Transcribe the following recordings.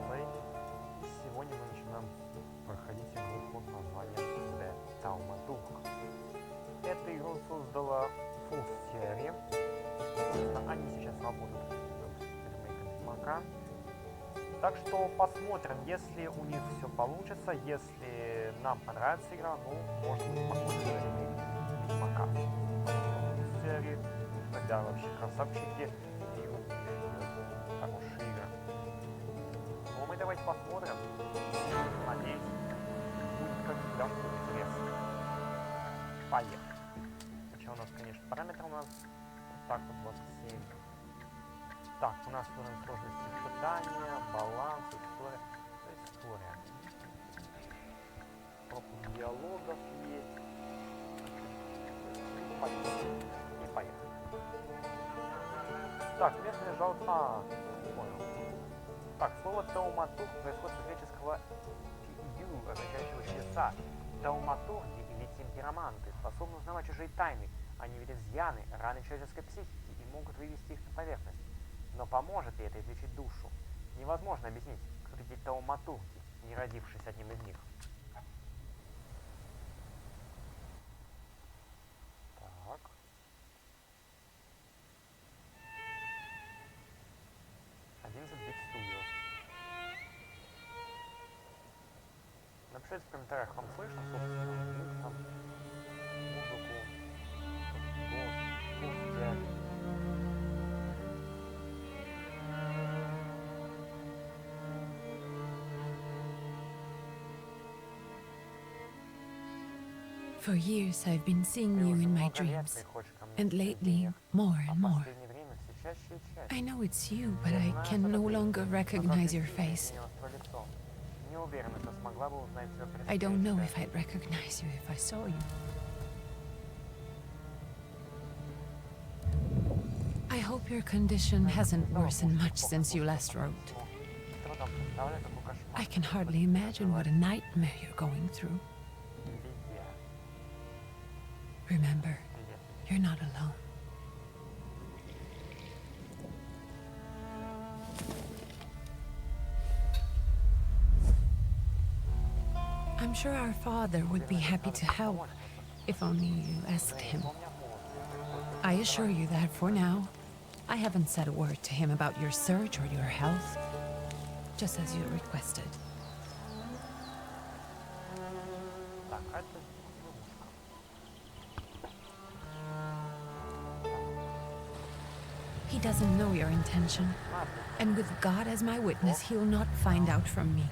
Play. И сегодня мы начинаем проходить игру под названием Thaumaturge. Эту игру создала Cерия. Собственно, они сейчас работают над ремейком Ведьмака. Так что посмотрим, если у них все получится, если нам понравится игра, ну, может быть, посмотрим ремейк Ведьмака. Серии, тогда вообще красавчики и хорошие игры. Ну, мы давайте посмотрим. Надеюсь, будет как всегда что интересно. Поехали. Сначала у нас, конечно, параметры у нас вот так вот 27. Так, у нас уровень сложности испытания, баланс, история. История. Пропуск диалогов есть. И поехали. Так, местные жалобы. Понял. Так, слово «тауматург» происходит от греческого «ю», означающего «чудеса». Тауматурги или темпераменты способны узнавать чужие тайны. Они видят изъяны, раны человеческой психики и могут вывести их на поверхность. Но поможет ли это излечить душу? Невозможно объяснить, кто такие тауматурги, не родившись одним из них. Так. 11 Studios. Напишите в комментариях, вам слышно, собственно, звук там, музыку, голос, диалект. For years I've been seeing you in my dreams, and lately more and more. I know it's you, but I can no longer recognize your face. I don't know if I'd recognize you if I saw you. I hope your condition hasn't worsened much since you last wrote. I can hardly imagine what a nightmare you're going through. Remember, you're not alone. I'm sure our father would be happy to help, if only you asked him. I assure you that for now, I haven't said a word to him about your search or your health, just as you requested. He doesn't know your intention, and with God as my witness, he'll not find out from me.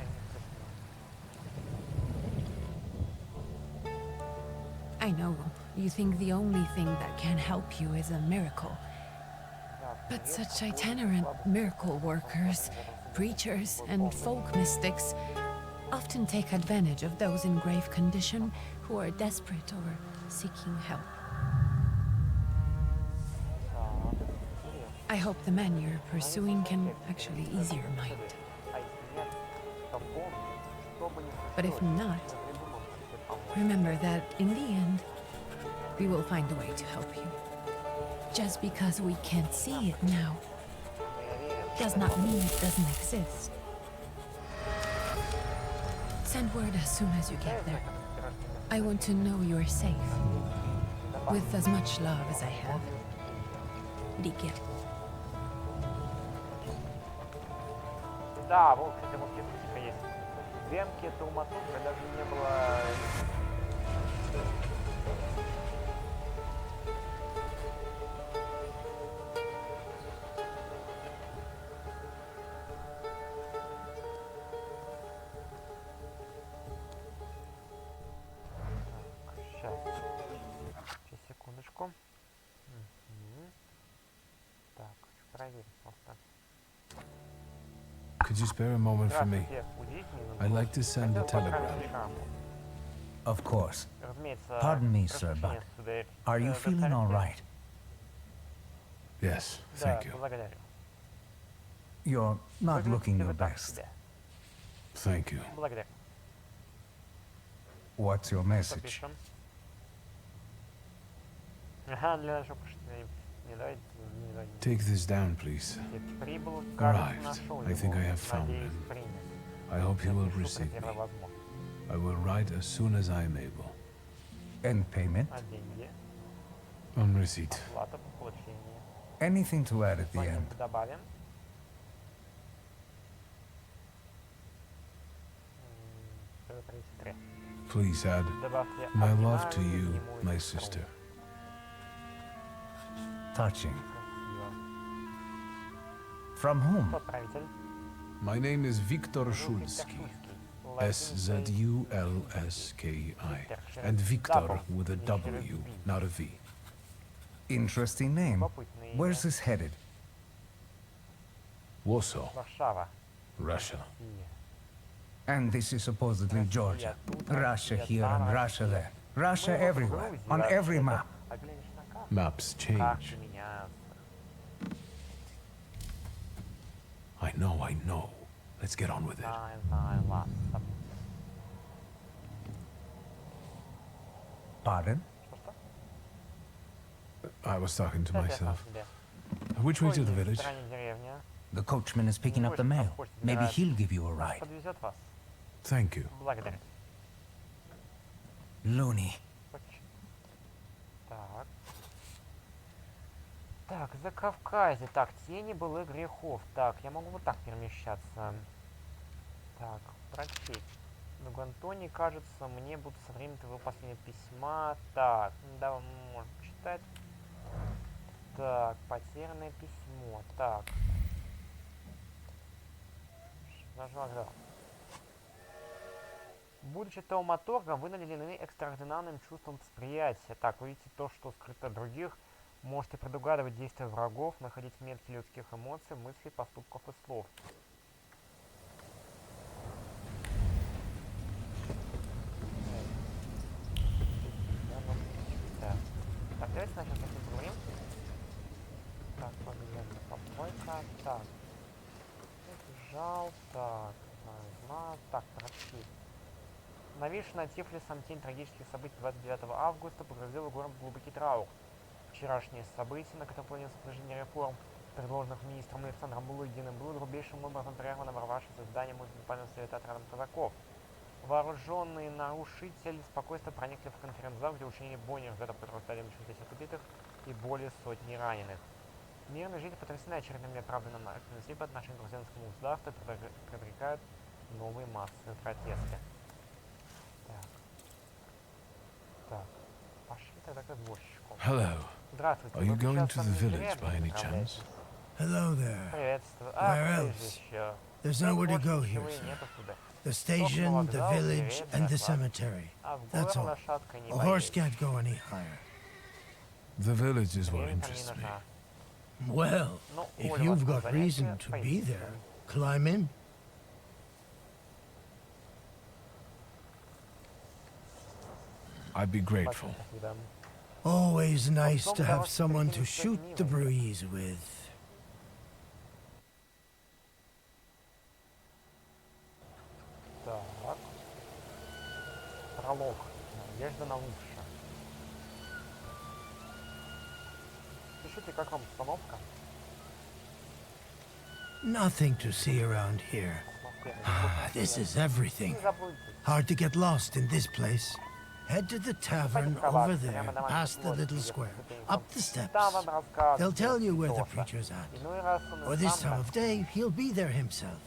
I know you think the only thing that can help you is a miracle, but such itinerant miracle workers, preachers, and folk mystics often take advantage of those in grave condition who are desperate or seeking help. I hope the man you're pursuing can actually ease your mind. But if not, remember that in the end, we will find a way to help you. Just because we can't see it now does not mean it doesn't exist. Send word as soon as you get there. I want to know you're safe. With as much love as I have. Ligia. Да, вот, кстати, вот специфика есть. В демке Thaumaturge даже не было... Сейчас. Сейчас, секундочку. Так, проверить просто. Could you spare a moment for me? I'd like to send a telegram. Of course. Pardon me, sir, but are you feeling all right? Yes, thank you. You're not looking your best. Thank you. What's your message? Ага, для нашего Take this down, please. Прибыл, кажется, Arrived. нашел I think его. I have found Надеюсь, him. принят. I hope he will Напишу при receive me. первой возможности. I will write as soon as I am able. And payment? А деньги? On receipt. Плата по получению. Anything to add at the end? Что-нибудь добавим? М, 33. Please add Добавьте my love to оригинальную you, любимую my сестру. sister. Touching. Красиво. From whom? Кто отправитель? My name is Viktor Виктор Шульский. Шульский. S-Z-U-L-S-K-I. And Victor with a W, not a V. Interesting name. Любопытное Where's имя. this headed? Warsaw, Варшава. Russia. Россия. And this is supposedly Georgia. Russia here and Russia there. Russia Мы вот в everywhere. Грузии On every вообще-то. map. А глянешь на карту, Maps change. карты меняются. I know. Let's get on with it. Знаю, ладно. Pardon? Что-что? I was talking to Сейчас я сам myself. себе. Which way to the Ой, в village? стороне деревня. The coachman is picking up the mail. Maybe he'll give you a ride. Подвезет вас. Thank you. Благодарю. Loony. Так. Так, Закавказье. Так, тени былых грехов. Так, я могу вот так перемещаться. Так, прочесть. В Антоне, кажется, мне будут со временем твоего последнего письма. Так, да, можно читать. Так, потерянное письмо. Так. Нажал, да. Будучи тауматургом, вы наделены экстраординарным чувством восприятия. Так, вы видите то, что скрыто от других. Можете предугадывать действия врагов, находить метки людских эмоций, мыслей, поступков и слов. Так, давайте сначала с этим поговорим. Так, поглядим, попойка. Так. Жал, так, так, прочесть. Нависшая над Тифлисом тень трагических событий 29 августа погрузила город в глубокий траур. Вчерашние события, на которые планировалось продолжение реформ, предложенных министром Александром Булыгиным, было грубейшим образом прервано ворвавшимся в здание муниципального совета отрядом казаков. Вооруженные нарушители спокойствия проникли в конференц-зал, где учинили бойню, результатом которого стали 60 убитых и более сотни раненых. Мирные жители потрясены очередными оправданными актами по отношению к гражданскому государству и предрекают новые массовые протесты. Так. Так. Пошли тогда к извозчику. Hello. Здравствуйте. Are you Вы going сейчас to the со мной в village деревню by any направляетесь? chance? Hello there. Приветствую. Where Ах, ты else? же еще. There's Тут nowhere to больше go ничего here, и sir. нету сюда. The station, the village, and the cemetery. А в That's горы all. лошадка не A horse боится. can't go any higher. The village is what Деревня там не interests me. нужна. Well, Ну, if коли у вас you've тут got reason занятия, to be поедете. there, climb in. I'd be grateful. Спасибо, да. Always nice Потом to have давайте someone to перекинемся shoot the милым. breeze with. Так. Пролог. Надежда на лучшее. Пишите, как вам обстановка? Nothing to see around here. Атмосфера. This is everything. Не забудьте. Hard to get lost in this place. Head to the tavern over there, past the little square, up the steps. Там вам расскажут. They'll tell you where the что-то. preacher's at. Иной раз он Or и this сам time of day, he'll be there himself.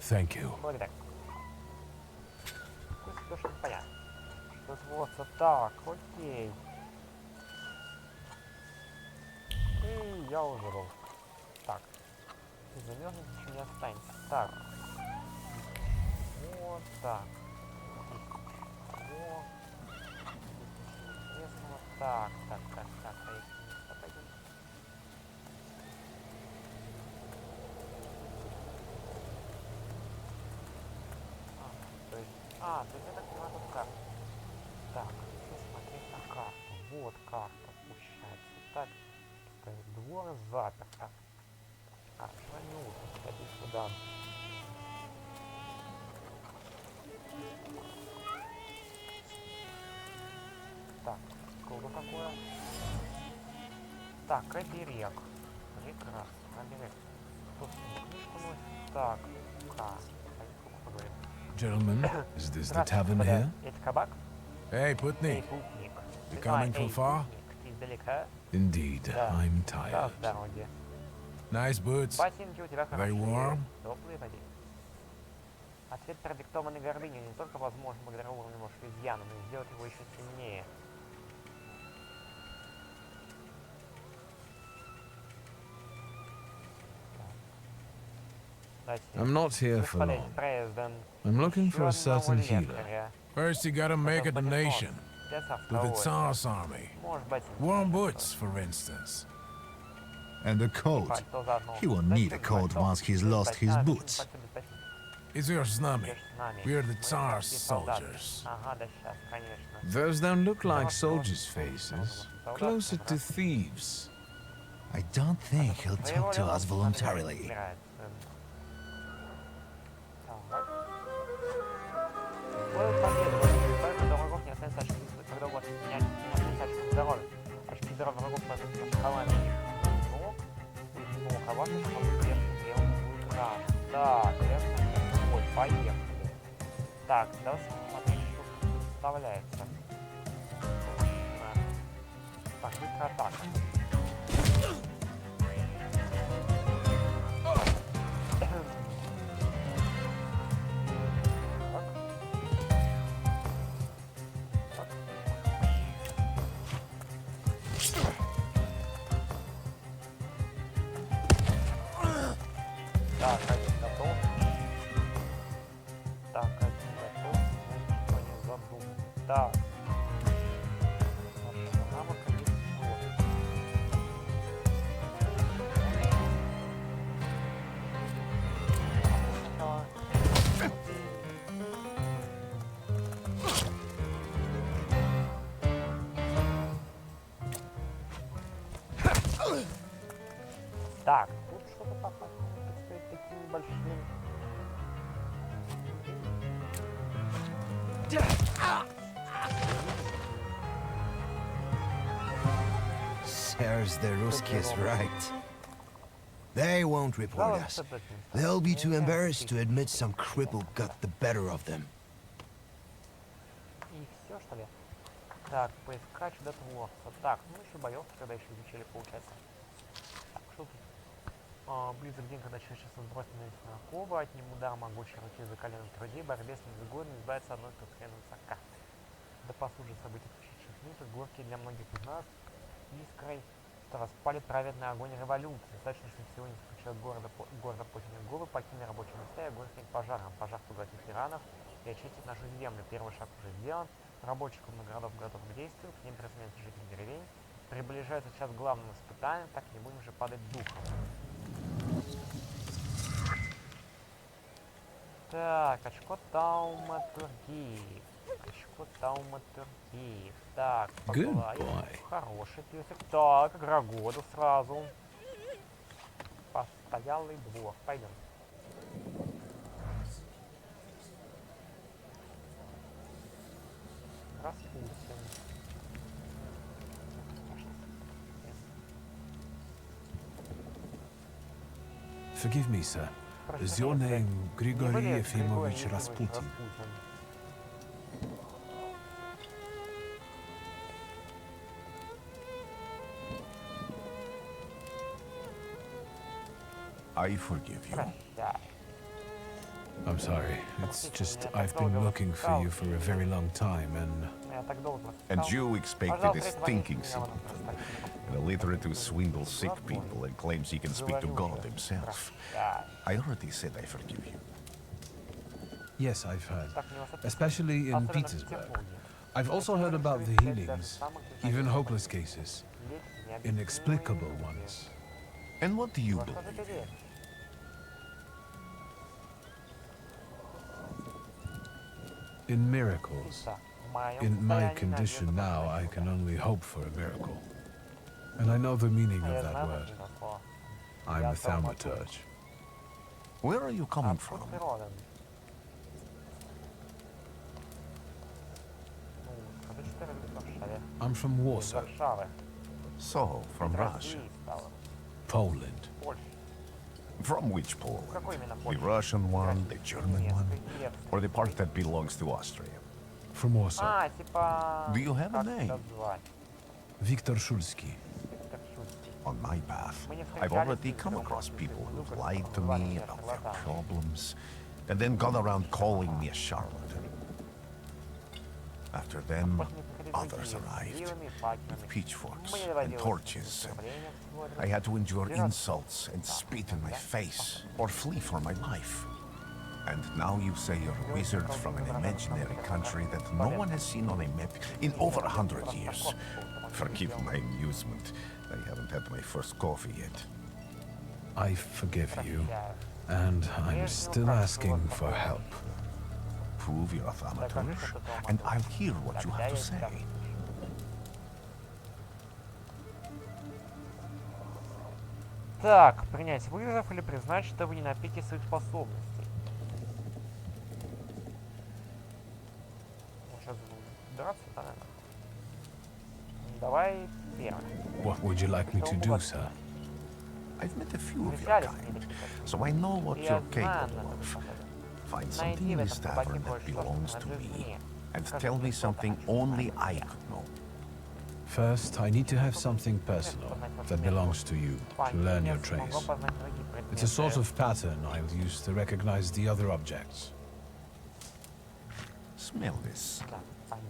Thank you. Благодарю. Пусть то, что понятно. Что творится так, окей. И я уже был. Так. Ты замерзнешь, ничего не останется. Так. Вот так. Вот. Интересного. Так. Пойдем. То есть я так понимаю, тут карта. Так, если смотреть на карту. Вот карта, получается. Так, то есть двор заперто. А, что не нужно сходить сюда. Так, что такое? Так, оберег. Прекрасно, оберег. Тут книжку носит. Так, поговорим. Gentlemen, is this the Здравствуйте, tavern господа. here? Это кабак? Hey, Эй, Putney. путник. You Ты coming знаешь, from эй, far? путник, ты издалека? Indeed, Да. I'm Да, tired. с дороги. Nice boots. Ботинки у тебя They хорошие. warm? Теплые, надеюсь. Ответ продиктованный гордыней не только возможен благодаря уровню вашего изъяна, но и сделать его еще сильнее. I'm not here for Господин long. Дрезден. I'm looking for a Еще одного certain healer. лекаря. First, you gotta make a donation to the Царь. Tsar's army. Может, ботинки. Warm boots, for instance. And a coat. He won't need a coat once he's lost his boots. Idешь с нами. We're the Tsar's soldiers. Ага, да сейчас, конечно. Those don't look like soldiers' faces. Closer to thieves. I don't think he'll talk to us voluntarily. Когда у вас менять очки здоровья. Очки здоровья врагов под шкалами ног. Будет ног, а ваши шкалы вверх левым будет краш. Так, ой, поехали. Так, давайте посмотреть, что тут представляется. Так, быстрая атака. Так, один готов. Так, один готов. Ничего не задумал. Так. Нашего навыка есть вот. Сначала. Так, тут что-то пока предстоит таким большим. Sirs, the Ruskies right. They won't report us. They'll be too embarrassed to admit some cripple got the better of them. И все, что ли? Так, поискать чудотворца. Так, ну еще боев, когда еще изучили, получается. Так, что тут? Близок день, когда человечество сбросит на оковы, отним удар могучей руки за колено в труде, борьбе с невзгодами, избавиться одной конкретной высока. Да послужит события прошедших минут, горькие для многих из нас, искрой, что распалит праведный огонь революции. Достаточно, что сегодня включают города подняли головы, покинули рабочие места и огонь станет пожаром. Пожар поглотит тиранов и очистит нашу землю. Первый шаг уже сделан. Рабочих на городов готов к действию, к ним присоединяются жители деревень. Приближается час главного испытания, так не будем же падать духом. Так, очко Тауматургии. Очко Тауматургии. Так, поглавим. Хороший песик. Так, игра года сразу. Постоялый двор. Пойдем. Распутин. Forgive me, sir. Is your name Grigory Efimovich Rasputin? I forgive you. I'm sorry. It's just I've been looking for you for a very long time, And you expected a stinking simpleton, an illiterate who swindles sick people and claims he can speak to God himself. I already said I forgive you. Yes, I've heard. Especially in Petersburg. I've also heard about the healings, even hopeless cases. Inexplicable ones. And what do you believe in? In miracles. In my condition now, I can only hope for a miracle. And I know the meaning of that word. I'm a Thaumaturge. Where are you coming from? I'm from Warsaw. So, from Russia. Poland. From which Poland? Какой именно The Польша? Russian one, the German one, Немецкий, or the part that belongs to Austria? From Warsaw. А, типа... Do you have a как name? тебя звать? Viktor Szulski. Виктор Шульский. On my path, Мы не I've встречались already с come ним, across но people он who've много lied to называли me меня about their шарлатаном. problems, and then gone around calling me a charlatan. After them, После них приходили others другие, arrived, вилами, факелами. with pitchforks Мне and доводилось torches. представления смотреть. I had to endure insults and spit in my face, or flee for my life. And now you say you're a wizard from an imaginary country that no one has seen on a map in over 100 years. Forgive my amusement. I haven't had my first coffee yet. I forgive you, and I'm still asking for help. Prove you're a Thaumaturge, and I'll hear what you have to say. Так, принять вызов или признать, что вы не на пике своих способностей. Ну, сейчас буду драться, да, наверное? Давай первый. What would you like me to do, sir? I've met a few of your Встречались с kind, ними, so I know what я you're знаю, capable на что of. ты Find способен. something Найди in в this этом кабаке tavern that кое-что, что belongs to принадлежит me, мне. and Скажи tell мне me что-то, something хочу only знать. I could know. First, I need to have something personal that belongs to you to learn your trace. It's a sort of pattern I would use to recognize the other objects. Smell this. Да, понятно.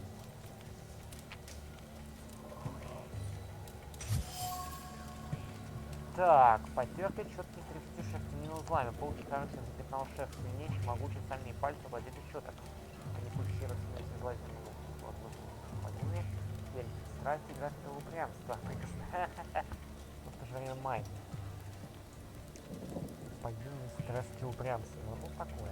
Так, потерпеть четкий трясти шерстяными узлами. Полки кажется запятнал шерсть сильнее, чем могучие сальные пальцы владельца щеток. Они пущие растения излазят ему господине. Теперь страсть играть в упрямство. Вот тоже время май. Господине страсть и упрямство. Ну, вот такое.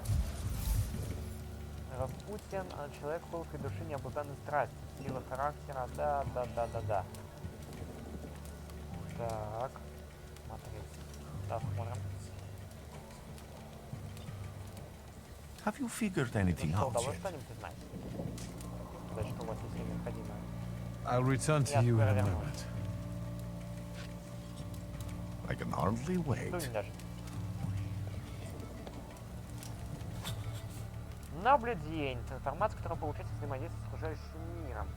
Распутин, человек полской души, не обладанный страстью. Сила характера, да. Так. Смотреть. Да, смотрим. Have you figured anything Что, out удалось yet? что-нибудь узнать? Да, что у вас есть необходимое. I'll return to you in a moment. I can hardly wait. Что не даже? Наблюдение. Информация, которая получается взаимодействие с окружающим миром.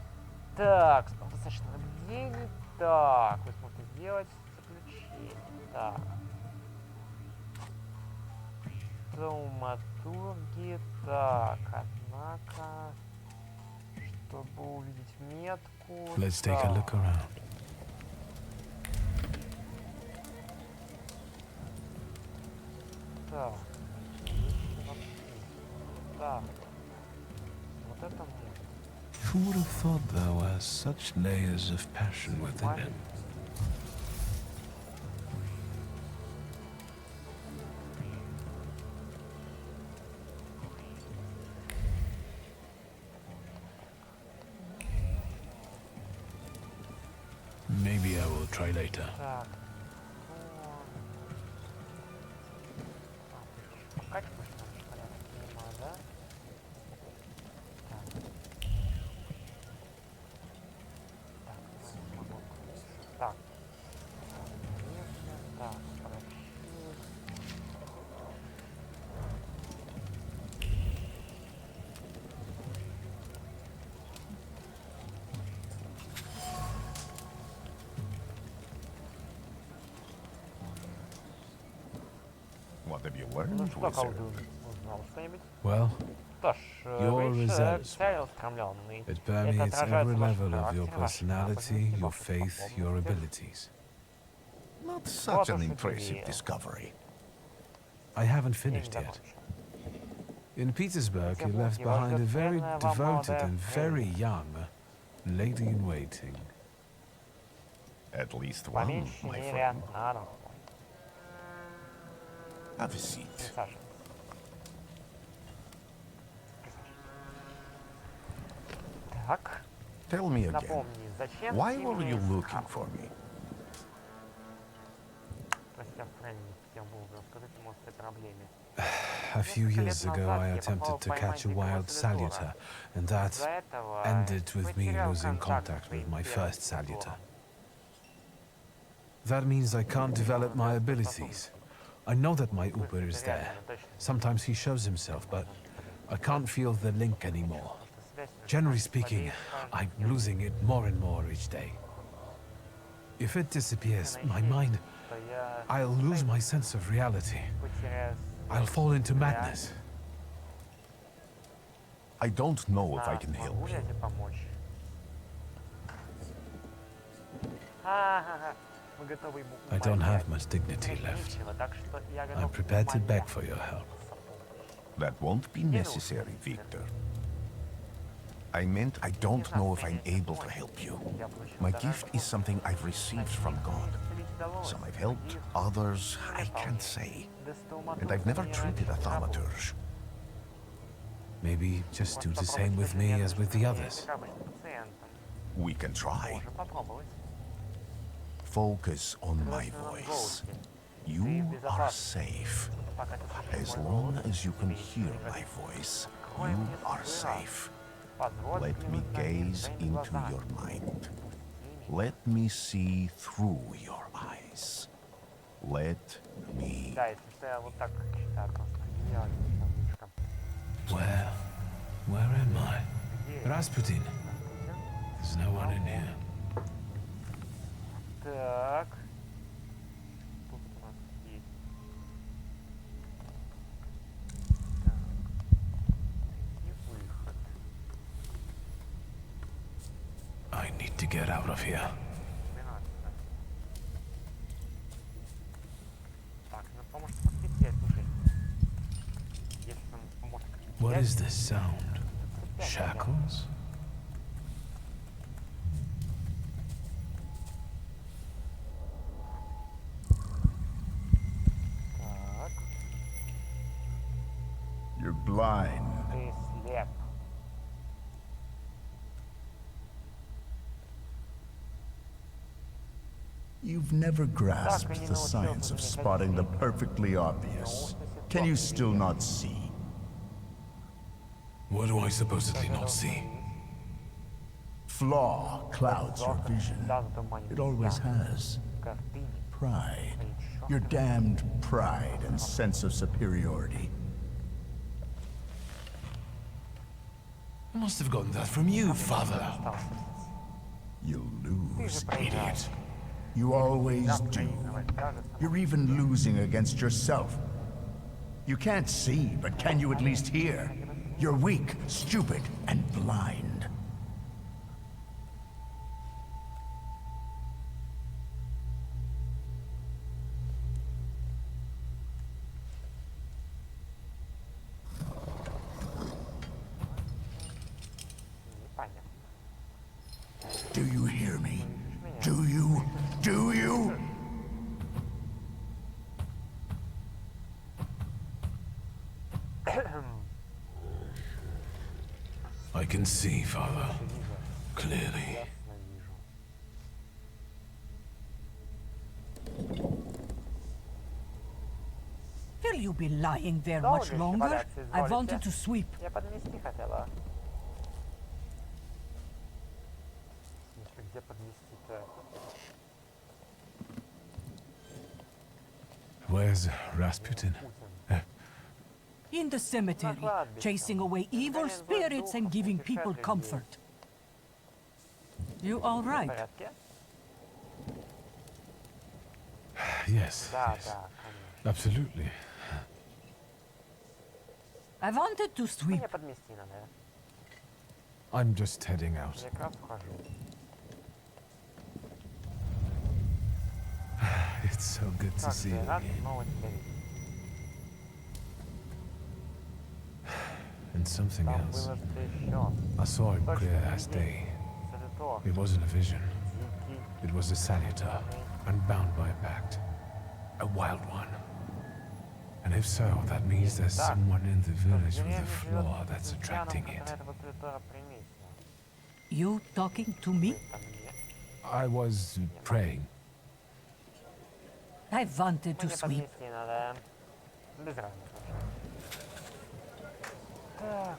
Так, достаточно наблюдений. Так, вы сможете сделать заключение. Так. Thaumaturge. Так, однако, чтобы увидеть метку. Let's take a look around. Так. Так. Вот это можно. Who would have thought there were such layers of passion within him? Maybe I will try later. Так. Покачку, что ли, я так понимаю, да? Так. Так, ну, могу. Так. Так, прочесть. What have you Ну learned, что, wizard? колдун, узнал что-нибудь? Well, Что ж, Your вы results. целеустремленный. it Это permeates отражается every в вашем level of your характере, ваших personality, навыках, your ваших faith, your способностях. abilities. Not such Вот an уж и impressive ты. discovery. I haven't Я finished не yet. закончил. In Petersburg, he left Петербурге вас behind a ждет very ценная вам devoted молодая and very young lady-in-waiting. At least По one, меньшей my мере friend. одна. Have a seat. Присаживайтесь. Так, Tell me again, напомни, зачем why ты were меня you искал? looking for me? Прости, Фрэнни, Петербурга, расскажите, может, о проблеме. A few years ago, I attempted to catch a wild saluter, and that Из-за этого ended with me потерял losing контакт contact со with своим my первым first saluter. супругом. That means I can't develop my abilities. I know that my Uber is there. Sometimes he shows himself, but I can't feel the link anymore. Generally speaking, I'm losing it more and more each day. If it disappears, my mind, I'll lose my sense of reality. I'll fall into madness. I don't know if I can help you. I don't have much dignity left. I'm prepared to beg for your help. That won't be necessary, Victor. I meant I don't know if I'm able to help you. My gift is something I've received from God. Some I've helped, others I can't say. And I've never treated a Thaumaturge. Maybe just do the same with me as with the others. We can try. Focus on my voice. You are safe. As long as you can hear my voice, you are safe. Let me gaze into your mind. Let me see through your eyes. Let me... Where am I? Rasputin. There's no one in here. Так. Тут у нас есть. Так. И выход. I need to get out of here. Так, нам поможет посветить, слушай. Если нам поможет. What is this sound? Shackles? Так. You're blind. Ты слеп. You've never grasped the science of spotting the perfectly obvious. Can you still not see? What do I supposedly not see? Flaw clouds your vision. It always has. Pride. Your damned pride and sense of superiority. I must have gotten that from you, Father. You'll lose, idiot. You always do. You're even losing against yourself. You can't see, but can you at least hear? You're weak, stupid, and blind. Do you hear me? Do you? Do you? I can see, Father. Clearly. Will you be lying there much longer? I wanted to sweep. Я подмести хотела. В смысле, где подмести-то? Where's Rasputin? In the cemetery, chasing away evil spirits and giving people comfort. You all right? В порядке? Yes, Да, yes. да, конечно. Absolutely. I wanted to sweep. Мне подмести надо. I'm just heading out. Я как раз ухожу. It's so good to Как see же you рад again. снова тебя видеть. And something Там else. было что еще. I saw him clear as day. Цветок. It wasn't a vision. Дикий. It was a salutar, unbound by a pact. A wild one. And if so, that means there's someone in the village with a flaw that's attracting it. You talking to me? I was praying. I wanted to Мне sweep. подмести надо. Без разницы. Так,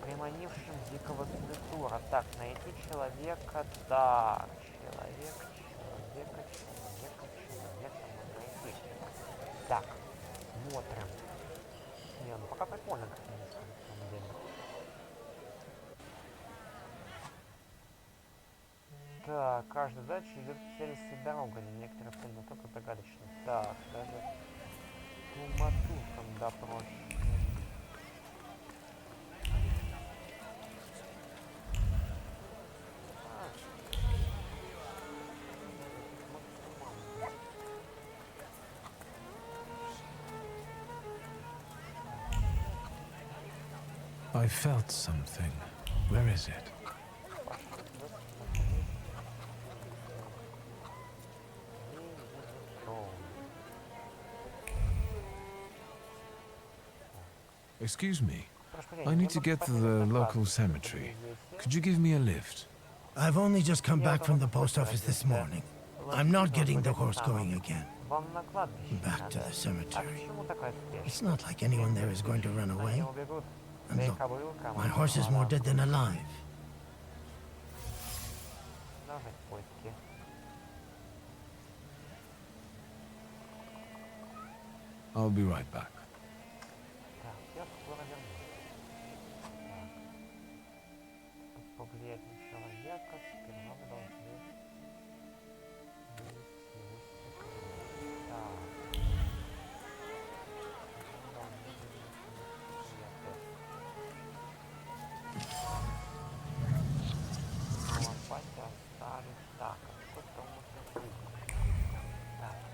приманившим дикого цветура. Так, найти человека. Так, человека. Так, смотрим. Не, ну пока прикольно, как мне на самом деле. Так, каждая задача идет к цели с дорогой, некоторые цели настолько загадочны. Так, даже Thaumaturge да проще. I felt something. Where is it? Excuse me. I need to get to the local cemetery. Could you give me a lift? I've only just come back from the post office this morning. I'm not getting the horse going again. Back to the cemetery. It's not like anyone there is going to run away. And look, my horse is more dead than alive. I'll be right back.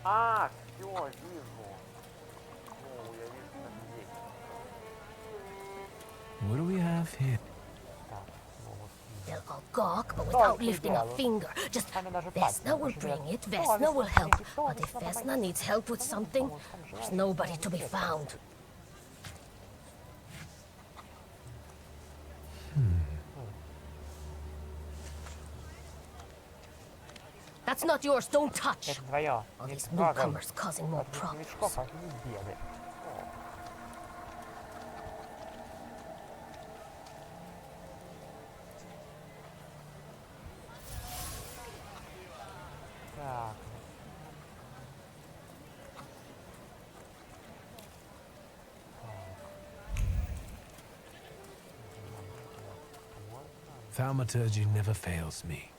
А, все, вижу. О, я вижу, как здесь. What do we have here? Так, ну вот. They'll all gawk, but without lifting a finger. Just Vesna will bring it, Vesna will help. But if Vesna needs help with something, there's nobody to be found. That's not yours, don't touch. Это твое. All these newcomers causing more problems. Мешков, а не бегай. Так. Thaumaturge never fails me.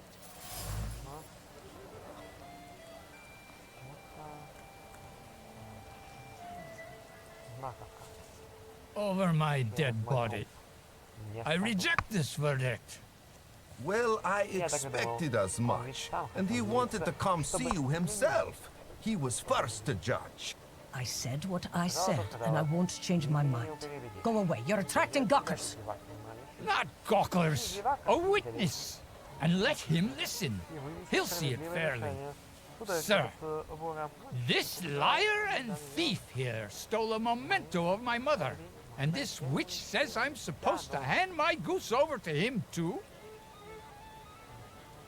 Over my dead body. I reject this verdict. Well, I expected as much. And he wanted to come see you himself. He was first to judge. I said what I said, and I won't change my mind. Go away, you're attracting gawkers. Not gawkers, a witness. And let him listen. He'll see it fairly. Sir, this liar and thief here stole a memento of my mother. And this witch says I'm supposed to hand my goose over to him too?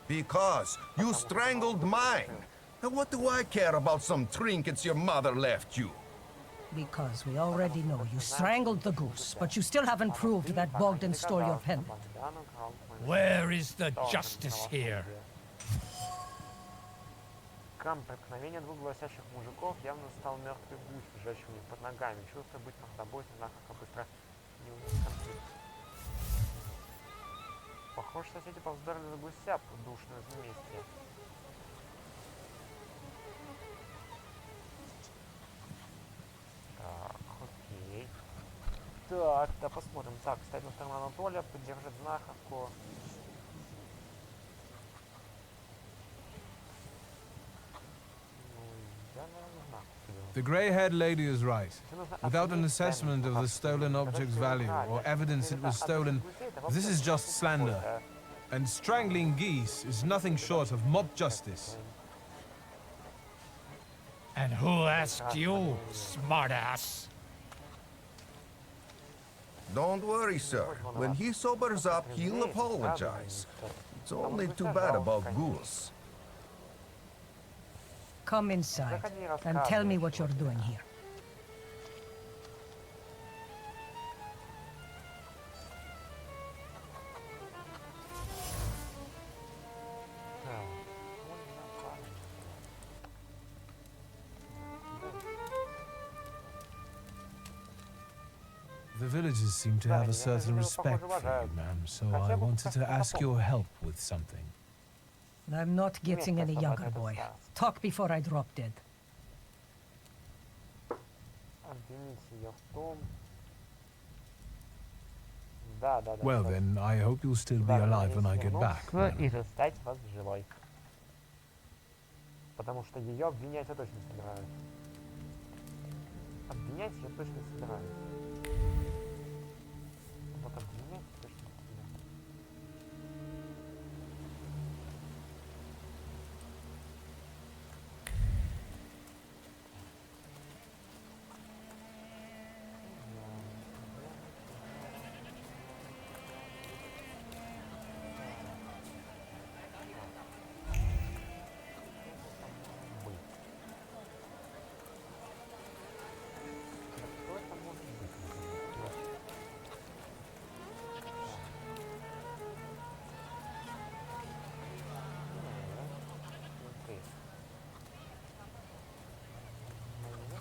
Because you strangled mine. And what do I care about some trinkets your mother left you? Because we already know you strangled the goose, but you still haven't proved that Bogdan stole your pendant. Where is the justice here? Проникновение двух гласящих мужиков явно стал мертвый гусь, лежащий у них под ногами. Чувство быть мордобойцем, как быстро не унес конфликт. Похоже, соседи повздорили за гуся, душное вместе. Так, окей. Так, да посмотрим. Так, кстати, на сторону Анатолия поддержит знахарку. The grey-haired lady is right. Without an assessment of the stolen object's value or evidence it was stolen, this is just slander. And strangling geese is nothing short of mob justice. And who asked you, smartass? Don't worry, sir. When he sobers up, he'll apologize. It's only too bad about Goose. Come inside and tell me what you're doing here. The villagers seem to have a certain respect for you, ma'am, so I wanted to ask your help with something. I'm not getting any younger, boy. Talk before I drop dead. Well then, I hope you'll still be alive when I get back, madam. И застать вас живой. Потому что ее обвинять я точно не собираюсь. Обвинять я точно не собираюсь. Вот обвинять я точно не собираюсь.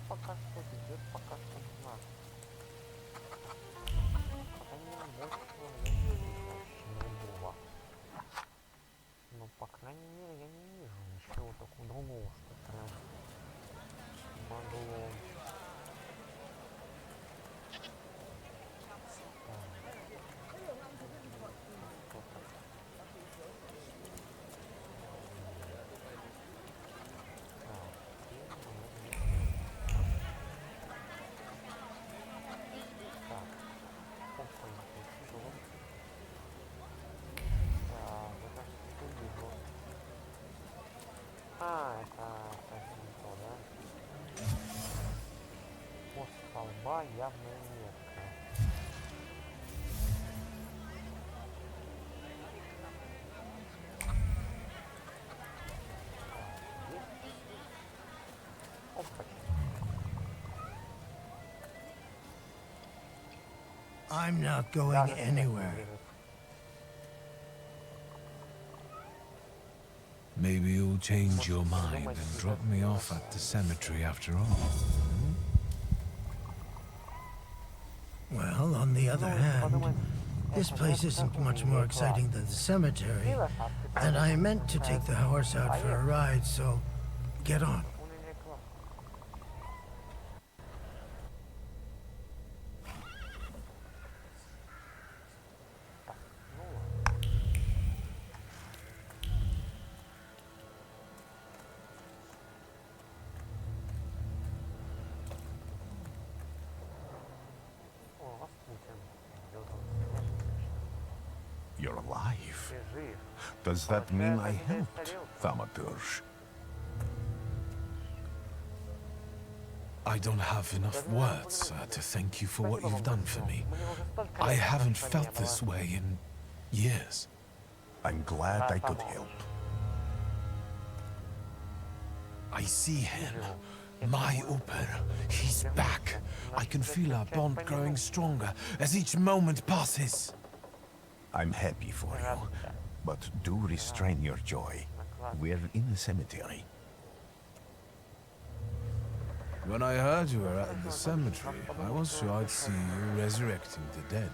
Пока что идет, пока что знак. Хотя не больше я не вижу другого. Но по крайней мере я не вижу ничего такого другого, что прям могло. Столба явная метка. I'm not going anywhere. Maybe you'll change your mind and drop me off at the cemetery after all. Well, on the other hand, this place isn't much more exciting than the cemetery, and I meant to take the horse out for a ride, so get on. You're alive. Does that mean I helped, Thaumaturge? I don't have enough words to thank you for what you've done for me. I haven't felt this way in years. I'm glad I could help. I see him. My Uper. He's back. I can feel our bond growing stronger as each moment passes. I'm happy for you, but do restrain your joy. We're in the cemetery. When I heard you were at the cemetery, I was sure I'd see you resurrecting the dead.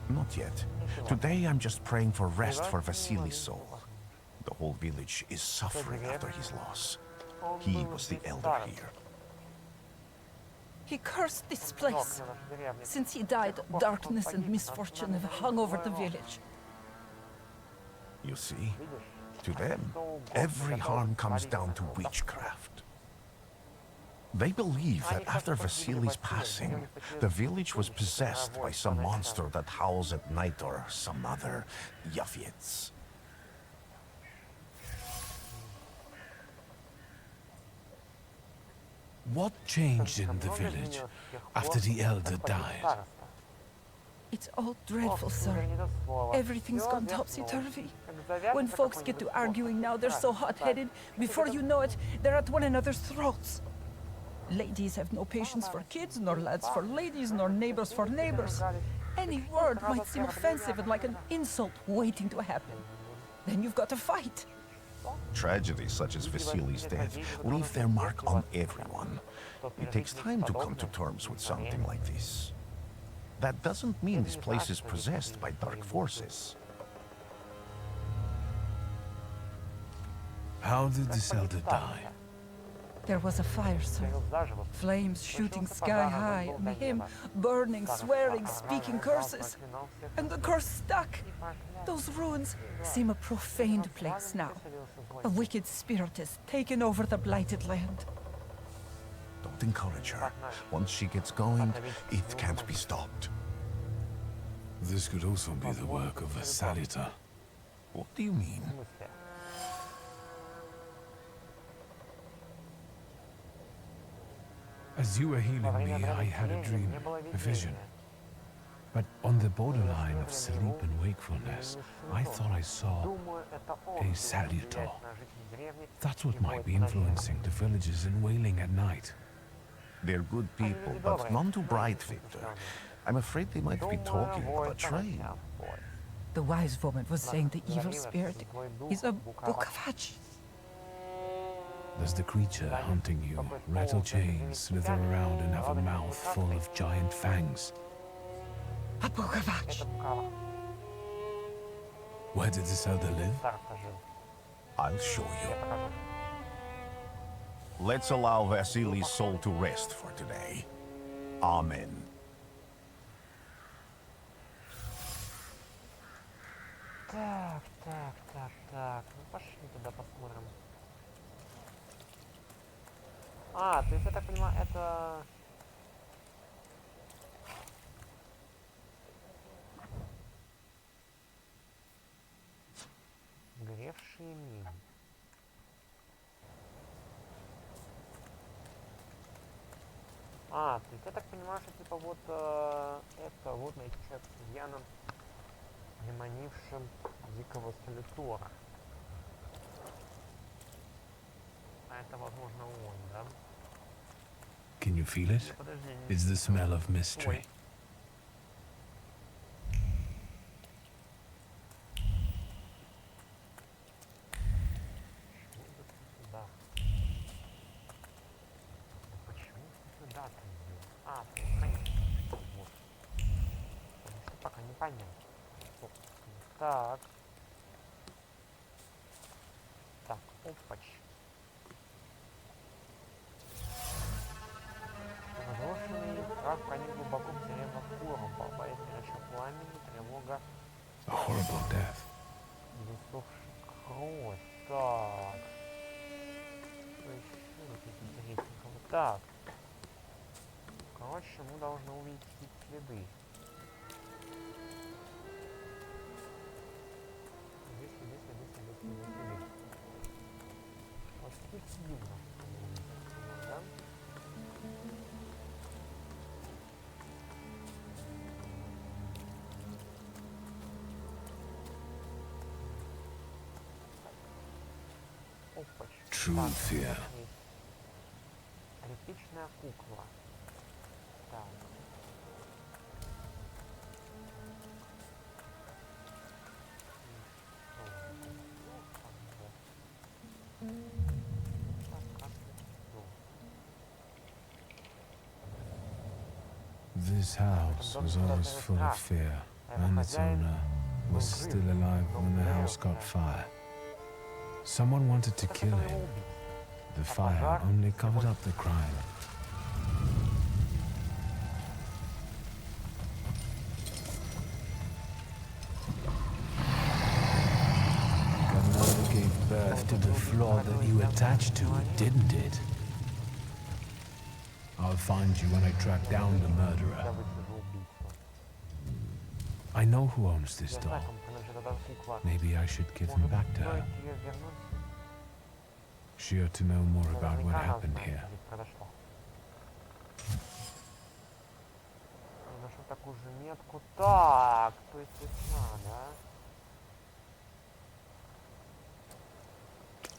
Not yet. Today I'm just praying for rest for Vasily's soul. The whole village is suffering after his loss. He was the elder here. He cursed this place. Since he died, darkness and misfortune have hung over the village. You see, to them, every harm comes down to witchcraft. They believe that after Vasily's passing, the village was possessed by some monster that howls at night or some other Yafiets. What changed in the village after the elder died? It's all dreadful, sir. Everything's gone topsy-turvy. When folks get to arguing now, they're so hot-headed, before you know it, they're at one another's throats. Ladies have no patience for kids, nor lads for ladies, nor neighbors for neighbors. Any word might seem offensive and like an insult waiting to happen. Then you've got to fight. Tragedies such as Vasily's death leave their mark on everyone. It takes time to come to terms with something like this. that doesn't mean this place is possessed by dark forces. How did this elder die? There was a fire, sir. Flames shooting sky high, and him burning, swearing, speaking curses. And the curse stuck. Those ruins seem a profaned place now. A wicked spirit has taken over the blighted land. Don't encourage her. Once she gets going, it can't be stopped. This could also be the work of a Salita. What do you mean? As you were healing me, I had a dream, a vision. But on the borderline of sleep and wakefulness, I thought I saw a Salutor. That's what might be influencing the villagers in Wailing at night. They're good people, but none too bright, Victor. I'm afraid they might be talking about trade. The wise woman was saying the evil spirit is a Bukavachi. Does the creature hunting you rattle chains, slither around, and have a mouth full of giant fangs? A Bukavachi. Where did this elder live? I'll show you. Let's allow Vasily's soul to rest for today. Amen. Так. Ну пошли туда посмотрим. А, то есть я так понимаю, это... Горевшие мины. А, то есть я так понимаю, что типа вот это вот найти человека с изъяном, приманившим дикого Салютора. А это, возможно, он, да? Can you feel it? It's the smell of mystery. Почему сюда ты сделал? А, понятно. Вот. Потому что пока не понятно. Так. Так, опач. Разрушенный враг проник глубоко в деревню Куром, попадает горячее пламени, тревога. A horrible death. Засохшая кровь. Так. Что еще тут интересненького? Так. Короче, мы должны увидеть следы. Следы. Вот тут видно. Да? True fear. Тряпичная кукла. Так. This house was always full of fear, and its owner was still alive when the house caught fire. Someone wanted to kill him. The fire only covered up the crime. Ganada gave birth to the flaw that you attached to it, didn't it? I'll find you when I track down the murderer. I know who owns this doll. Maybe I should give him back to her. She ought to know more about what happened here. Нашел такую же метку. Так, то есть весна, да?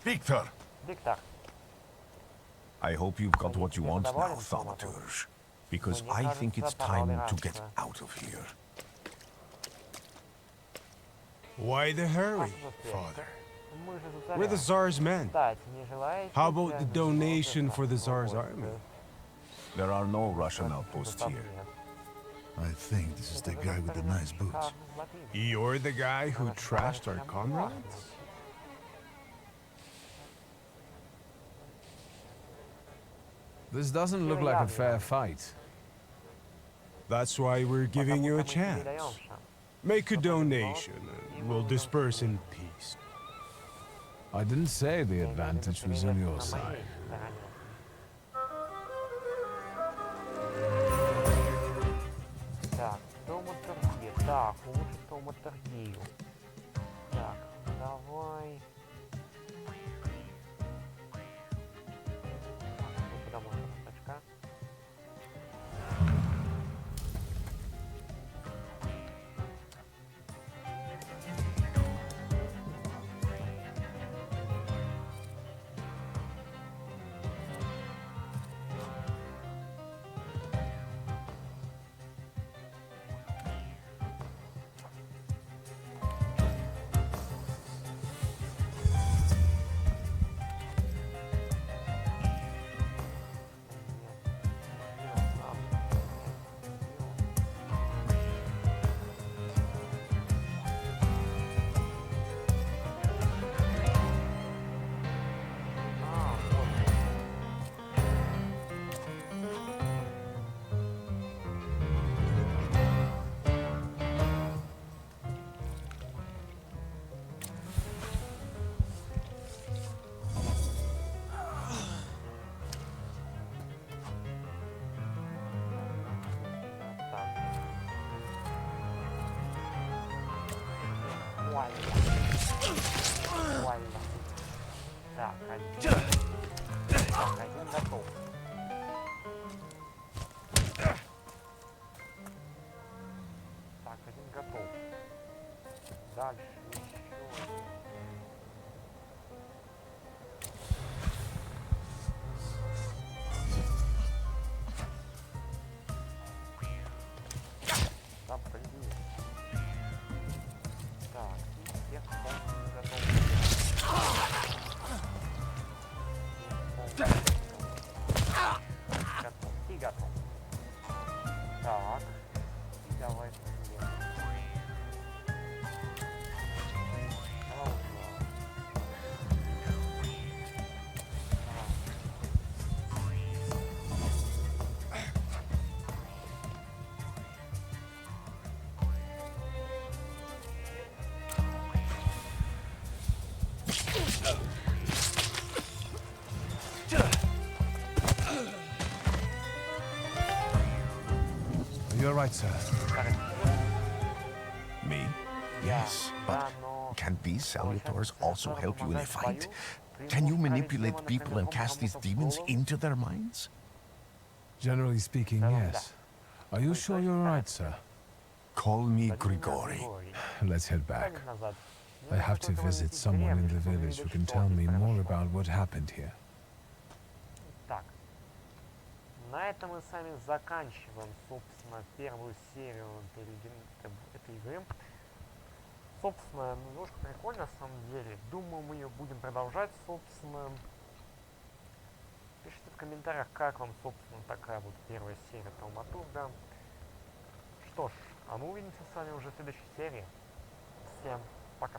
Victor! Виктор. I hope you've got what you want now, Thaumaturge. Because I think it's time to get out of here. Why the hurry, Father? We're the Tsar's men. How about the donation for the Tsar's army? There are no Russian outposts here. I think this is the guy with the nice boots. You're the guy who trashed our comrades? This doesn't look like a fair fight. That's why we're giving you a chance. Make a donation and we'll disperse in peace. I didn't say the advantage was on your side. Так, Thaumaturge. Так, улучшить Thaumaturgию. Так, давай. Куда можно очка? Буквально. Так, один. Так, один готов. Так, один готов. Дальше еще. Да, блин. Так, и всех полностью готов. Готов. И готов. Так. И давай съем. You're right, sir. Me? Yes, but can these salutors also help you in a fight? Can you manipulate people and cast these demons into their minds? Generally speaking, yes. Are you sure you're right, sir? Call me Grigori. Let's head back. I have to visit someone in the village who can tell me more about what happened here. Так. На этом мы с вами заканчиваем, собственно, первую серию этой игры. Собственно, немножко прикольно, на самом деле. Думаю, мы ее будем продолжать, собственно. Пишите в комментариях, как вам, собственно, такая вот первая серия Thaumaturge. Что ж, а мы увидимся с вами уже в следующей серии. Всем пока.